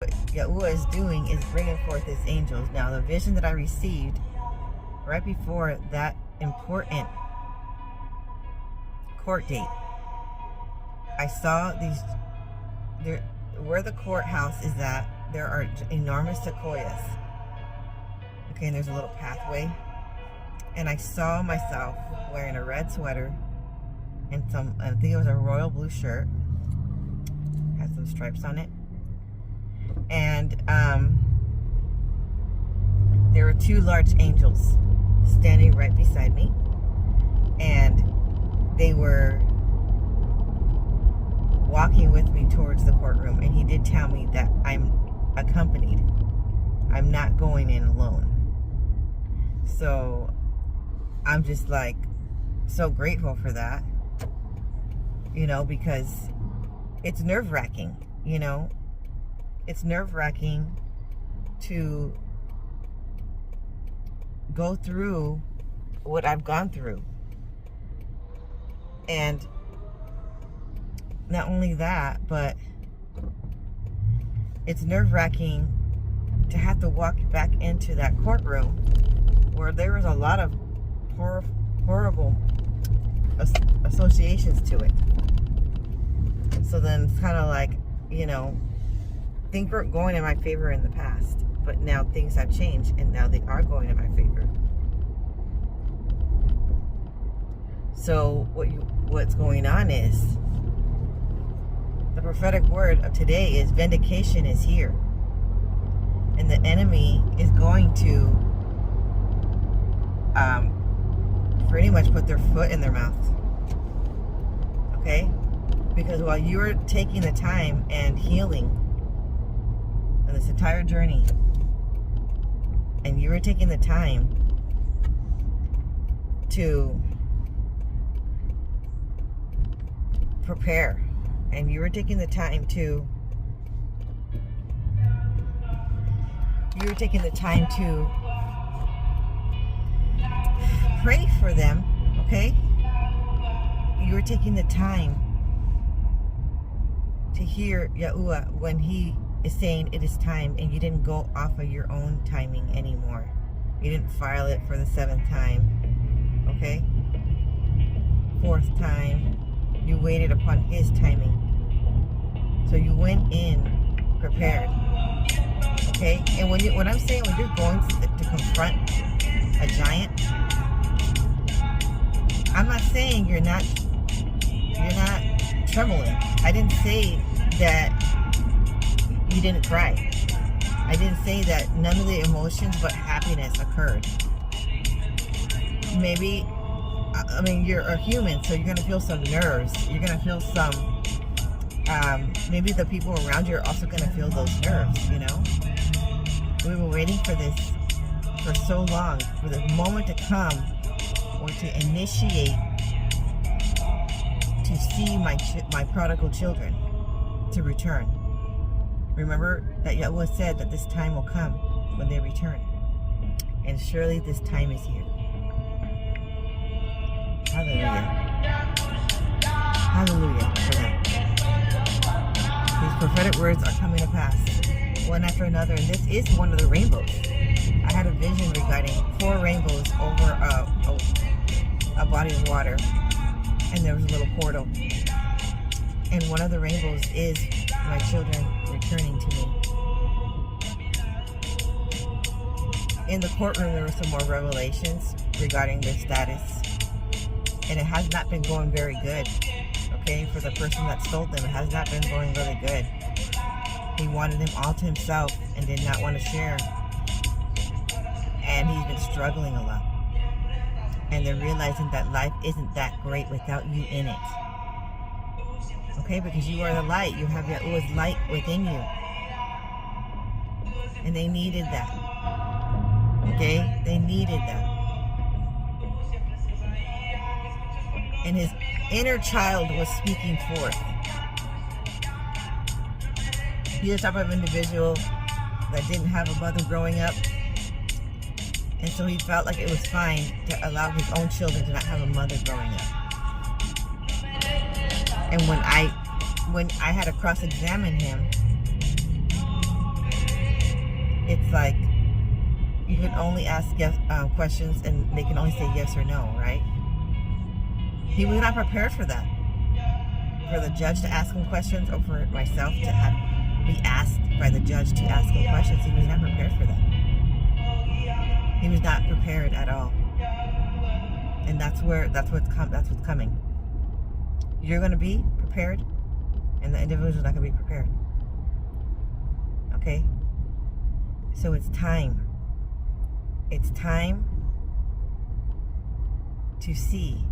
what Yahuwah is doing is bringing forth his angels. Now, the vision that I received right before that important court date, I saw these, there, where the courthouse is at, there are enormous sequoias. Okay, and there's a little pathway. And I saw myself wearing a red sweater and I think it was a royal blue shirt. Had some stripes on it. And there were two large angels standing right beside me. And they were walking with me towards the courtroom. And he did tell me that I'm accompanied. I'm not going in alone. So I'm just like so grateful for that, you know, because it's nerve-wracking, you know. It's nerve-wracking to go through what I've gone through. And not only that, but it's nerve-wracking to have to walk back into that courtroom where there was a lot of horrible associations to it. So then it's kind of like, you know, things weren't going in my favor in the past, but now things have changed and now they are going in my favor. So what's going on is the prophetic word of today is vindication is here. And the enemy is going to pretty much put their foot in their mouth. Okay? Because while you're taking the time and healing on this entire journey, and you were taking the time to prepare, and you were taking the time to pray for them, okay? You were taking the time to hear Yahuwah when he is saying it is time, and you didn't go off of your own timing anymore. You didn't file it for the 7th time, okay? 4th time, you waited upon his timing. So you went in prepared, okay? And when I'm saying when you're going to confront a giant, I'm not saying you're not trembling. I didn't say that you didn't cry. I didn't say that none of the emotions but happiness occurred. Maybe, I mean, you're a human, so you're going to feel some nerves. You're going to feel some, maybe the people around you are also going to feel those nerves, you know? We were waiting for this for so long, for the moment to come or to initiate to see my prodigal children to return. Remember that Yahweh said that this time will come when they return. And surely this time is here. Hallelujah. Hallelujah for that. These prophetic words are coming to pass, one after another. And this is one of the rainbows. I had a vision regarding 4 rainbows over a body of water. And there was a little portal. And one of the rainbows is my children returning to me. In the courtroom, there were some more revelations regarding their status. And it has not been going very good. Okay, for the person that stole them, it has not been going really good. He wanted them all to himself and did not want to share. And he's been struggling a lot. And they're realizing that life isn't that great without you in it. Okay, because you are the light. You have Yahuwah's light within you. And they needed that. Okay, they needed that. And his inner child was speaking forth. He's the type of individual that didn't have a mother growing up. And so he felt like it was fine to allow his own children to not have a mother growing up. And when I had to cross-examine him, it's like you can only ask questions and they can only say yes or no, right? He was not prepared for that. For the judge to ask him questions, or for myself to be asked by the judge to ask him questions. He was not prepared for that. He was not prepared at all. And that's what's coming. You're going to be prepared, and the individual's not going to be prepared. Okay? So it's time. It's time to see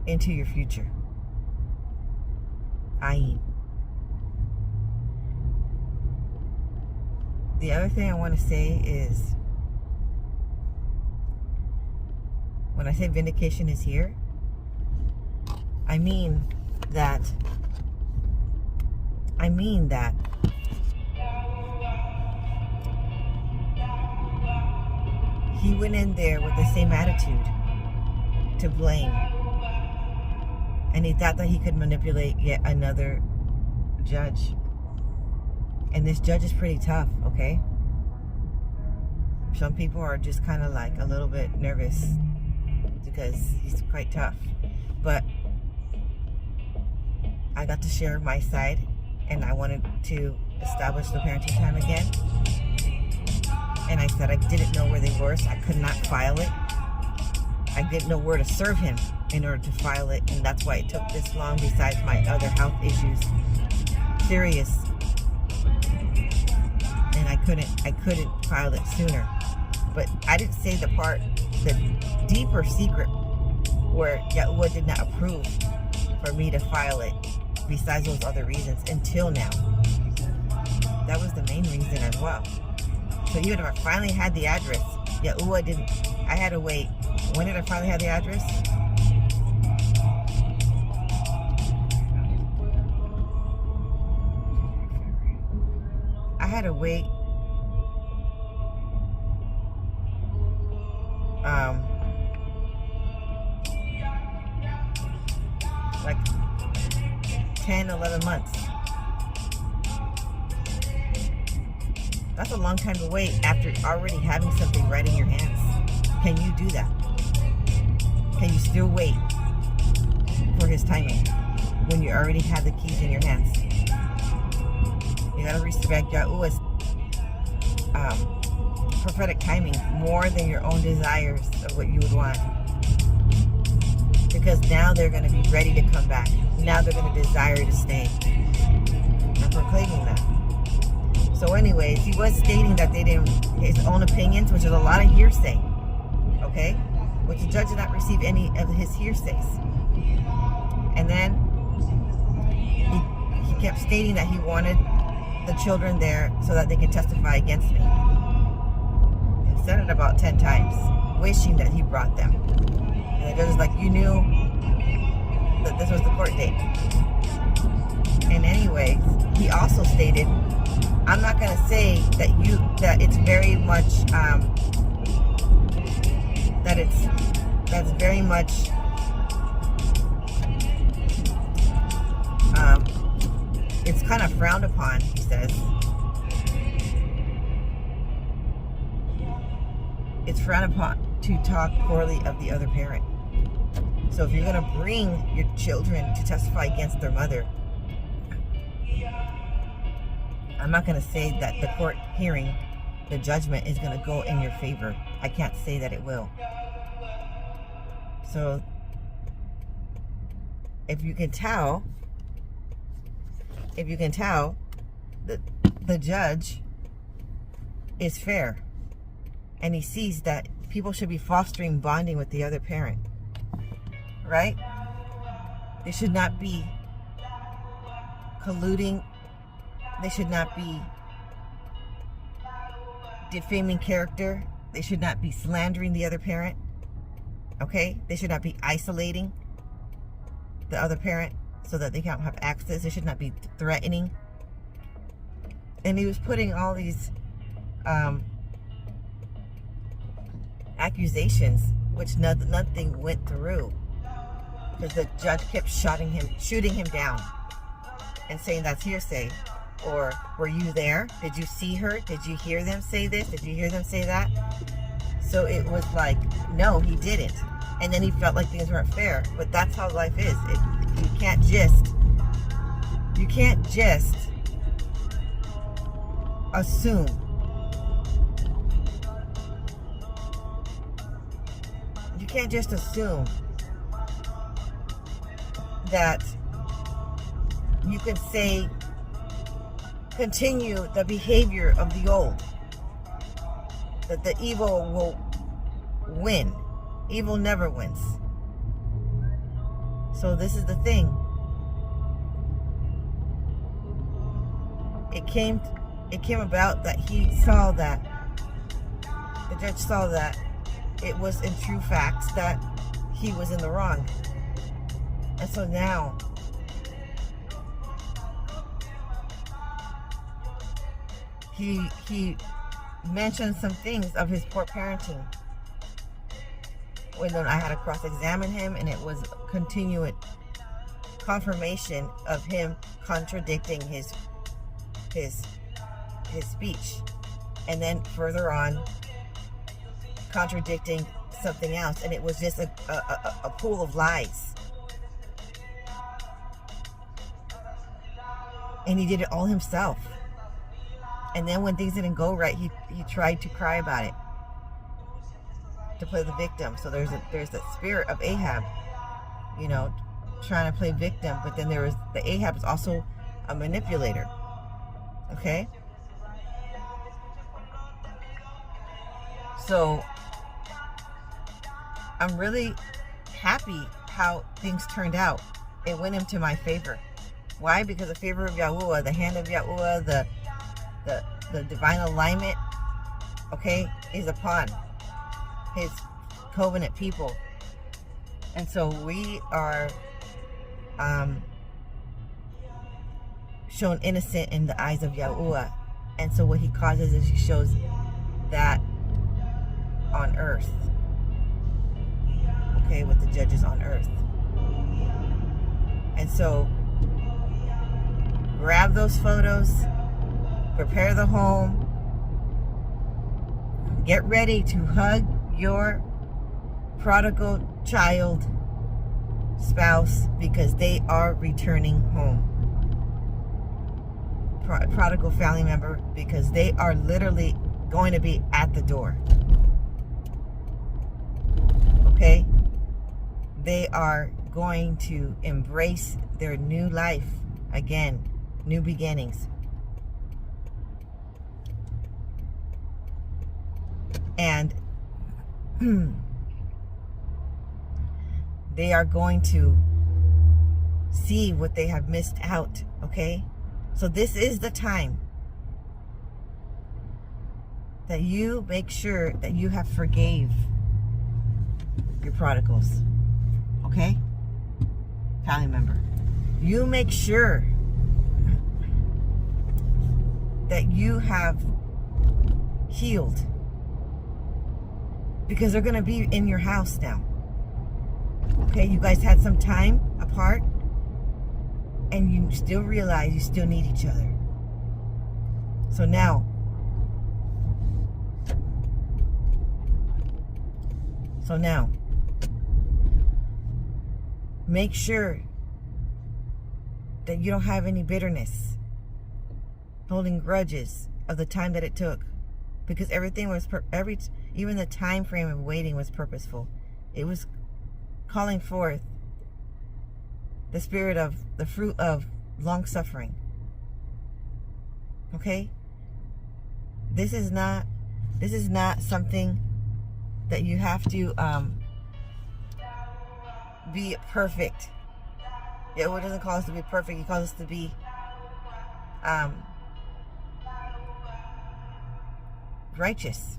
into your future. The other thing I want to say is, when I say vindication is here, I mean that he went in there with the same attitude to blame. And he thought that he could manipulate yet another judge. And this judge is pretty tough, okay? Some people are just kind of like a little bit nervous because he's quite tough. But I got to share my side, and I wanted to establish the parenting time again. And I said I didn't know where they were, so I could not file it. I didn't know where to serve him in order to file it, and that's why it took this long, besides my other health issues. Serious. And I couldn't file it sooner. But I didn't say the deeper secret where Yahuwah did not approve for me to file it, besides those other reasons, until now. That was the main reason as well. So even if I finally had the address, Yahuwah didn't, I had to wait. When did I finally have the address? I had to wait like 10, 11 months. That's a long time to wait after already having something right in your hands. Can you do that? Can you still wait for his timing when you already have the keys in your hands? You gotta respect Yahuwah's prophetic timing more than your own desires of what you would want. Because now they're going to be ready to come back. Now they're going to desire to stay. I'm proclaiming that. So anyways, he was stating that they didn't, his own opinions, which is a lot of hearsay. Okay? Which the judge did not receive any of his hearsays. And then he kept stating that he wanted the children there so that they could testify against me. He said it about 10 times, wishing that he brought them. And the judge was like, you knew that this was the court date. And anyways, he also stated, I'm not going to say that it's very much, that's very much, it's kind of frowned upon, he says. It's frowned upon to talk poorly of the other parent. So if you're going to bring your children to testify against their mother, I'm not going to say that the court hearing, the judgment is going to go in your favor. I can't say that it will. So if you can tell, that the judge is fair, and he sees that people should be fostering bonding with the other parent, right? They should not be colluding. They should not be defaming character. They should not be slandering the other parent. Okay? They should not be isolating the other parent so that they can't have access. They should not be threatening. And he was putting all these accusations, which nothing went through, because the judge kept shooting him down and saying that's hearsay. Or were you there? Did you see her? Did you hear them say this? Did you hear them say that? So it was like, no, he didn't. And then he felt like things weren't fair. But that's how life is. You can't just assume. You can't just assume that you can say, continue the behavior of the old, that the evil will win. Evil never wins. So this is the thing. It came about that he saw that, the judge saw that it was in true facts that he was in the wrong. And so now he mentioned some things of his poor parenting. When I had to cross-examine him, and it was continued confirmation of him contradicting his speech, and then further on contradicting something else, and it was just a pool of lies. And he did it all himself. And then when things didn't go right, he tried to cry about it, to play the victim. So there's that spirit of Ahab, trying to play victim. But then the Ahab is also a manipulator. Okay? So I'm really happy how things turned out. It went into my favor. Why? Because the favor of Yahuwah, the hand of Yahuwah, the divine alignment, okay, is upon his covenant people. And so we are shown innocent in the eyes of Yahuwah. And so what he causes is he shows that on earth, okay, with the judges on earth. And so grab those photos, prepare the home, get ready to hug your prodigal child, spouse, because they are returning home. Prodigal family member, because they are literally going to be at the door. Okay? They are going to embrace their new life again, new beginnings. And they are going to see what they have missed out, okay? So this is the time that you make sure that you have forgave your prodigals, okay? Family member. You make sure that you have healed, because they're going to be in your house now. Okay, you guys had some time apart, and you still realize you still need each other. So now, make sure that you don't have any bitterness, holding grudges of the time that it took, because everything was even the time frame of waiting was purposeful. It was calling forth the spirit of the fruit of long suffering. Okay? This is not something that you have to be perfect. Yahweh doesn't call us to be perfect. He calls us to be righteous.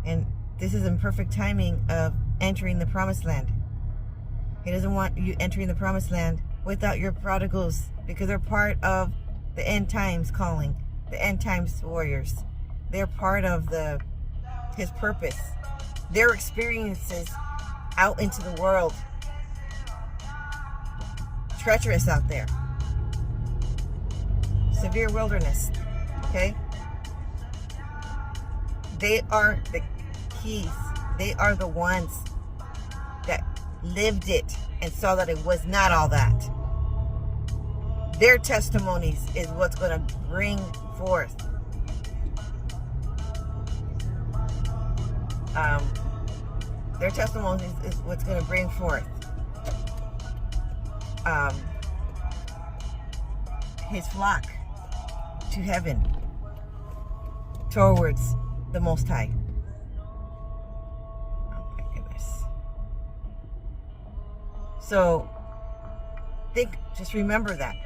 And this is in perfect timing of entering the promised land. He doesn't want you entering the promised land without your prodigals, because they're part of the end times calling, the end times warriors. They're part of his purpose. Their experiences out into the world treacherous out there. Severe wilderness. Okay? They are the keys. They are the ones that lived it and saw that it was not all that. Their testimonies is what's going to bring forth their testimonies is what's going to bring forth his flock to heaven, towards the Most High. Oh my goodness. So just remember that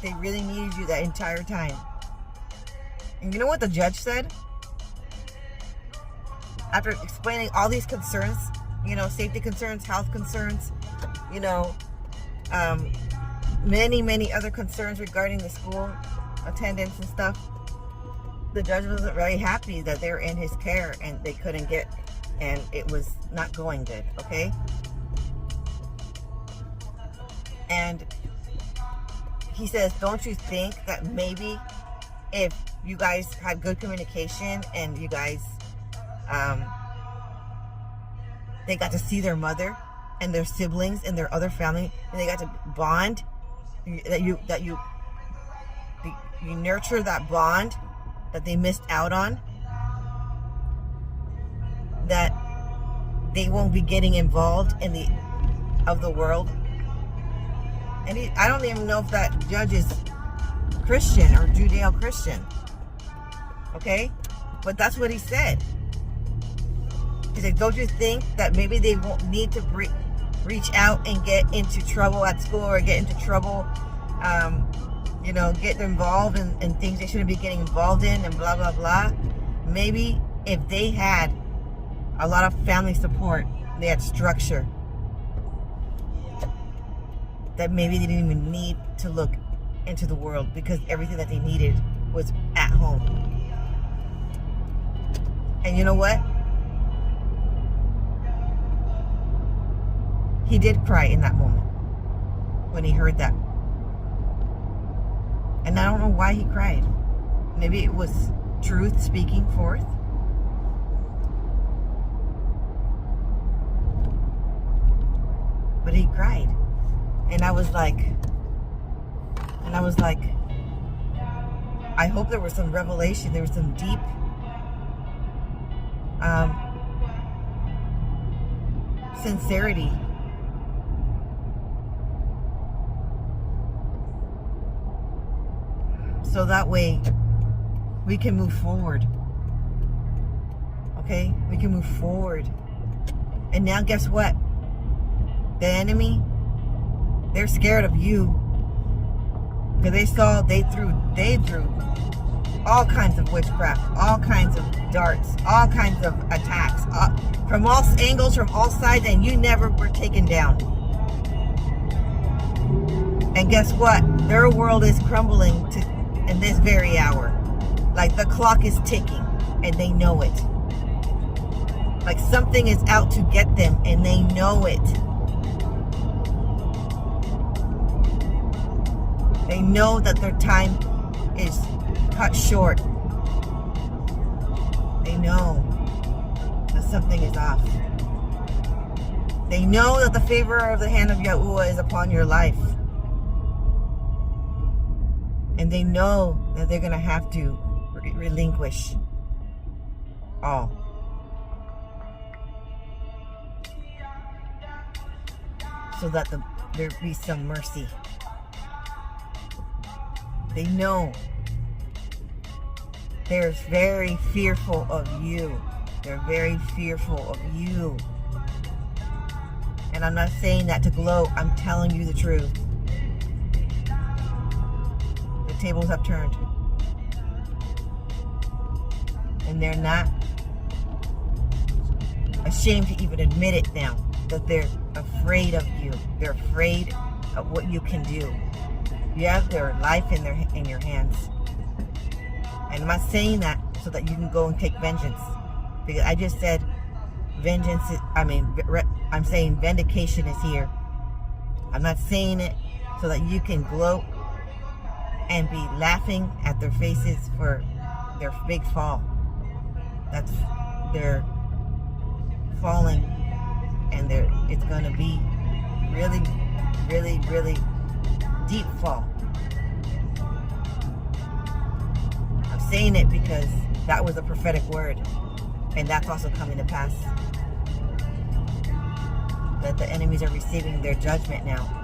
they really needed you that entire time. And you know what the judge said? After explaining all these concerns, safety concerns, health concerns, many other concerns regarding the school attendance and stuff, the judge wasn't very happy that they're in his care and they couldn't get, and it was not going good, okay? And he says, don't you think that maybe if you guys had good communication and you guys, they got to see their mother and their siblings and their other family, and they got to bond, that you nurture that bond that they missed out on, that they won't be getting involved in the world. And I don't even know if that judge is Christian or Judeo-Christian. Okay? But that's what he said. He said, don't you think that maybe they won't need to reach out and get into trouble at school, or get into trouble, get involved in things they shouldn't be getting involved in, and blah, blah, blah. Maybe if they had a lot of family support, they had structure, that maybe they didn't even need to look into the world, because everything that they needed was at home. And you know what? He did cry in that moment when he heard that. And I don't know why he cried. Maybe it was truth speaking forth. But he cried. And I was like, I hope there was some revelation. There was some deep sincerity. So that way we can move forward. Okay? We can move forward. And now guess what? The enemy, they're scared of you. Because they threw all kinds of witchcraft, all kinds of darts, all kinds of attacks, from all angles, from all sides, and you never were taken down. And guess what? Their world is crumbling in this very hour. Like the clock is ticking, and they know it. Like something is out to get them, and they know it. They know that their time is cut short. They know that something is off. They know that the favor of the hand of Yahuwah is upon your life. And they know that they're going to have to relinquish all. So that there be some mercy. They know. They're very fearful of you. They're very fearful of you. And I'm not saying that to gloat. I'm telling you the truth. The tables have turned. And they're not ashamed to even admit it now. That they're afraid of you. They're afraid of what you can do. You have their life in your hands. And I'm not saying that so that you can go and take vengeance. Because I just said vengeance, I'm saying vindication is here. I'm not saying it so that you can gloat and be laughing at their faces for their big fall. That's they're falling, and it's going to be really, really, really deep fall. I'm saying it because that was a prophetic word, and that's also coming to pass. That the enemies are receiving their judgment now.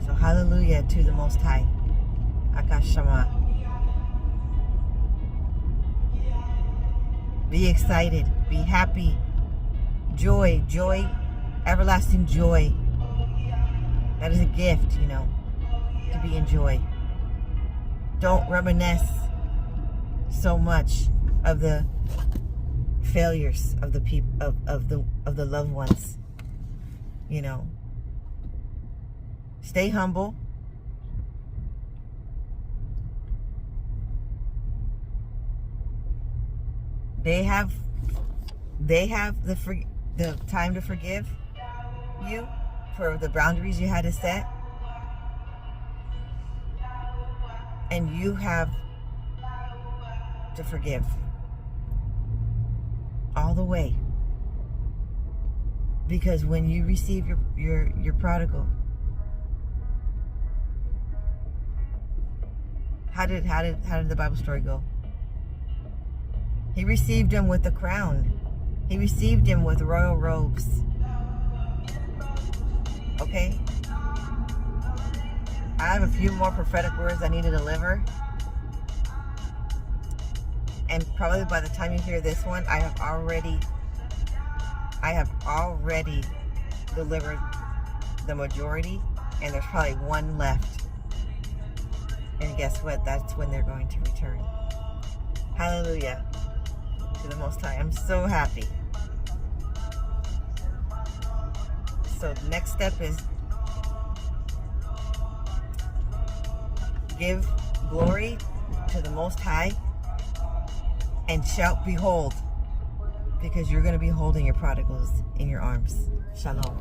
So hallelujah to the Most High. Akashama. Be excited. Be happy. Joy. Joy. Everlasting joy. That is a gift, to be in joy. Don't reminisce so much of the failures of the people, of the loved ones. Stay humble. They have the time to forgive you for the boundaries you had to set, and you have to forgive all the way, because when you receive your prodigal, how did the Bible story go? He received him with a crown. He received him with royal robes. Okay? I have a few more prophetic words I need to deliver. And probably by the time you hear this one, I have already delivered the majority, and there's probably one left. And guess what? That's when they're going to return. Hallelujah to the Most High. I'm so happy. So the next step is give glory to the Most High and shout, behold, because you're going to be holding your prodigals in your arms. Shalom.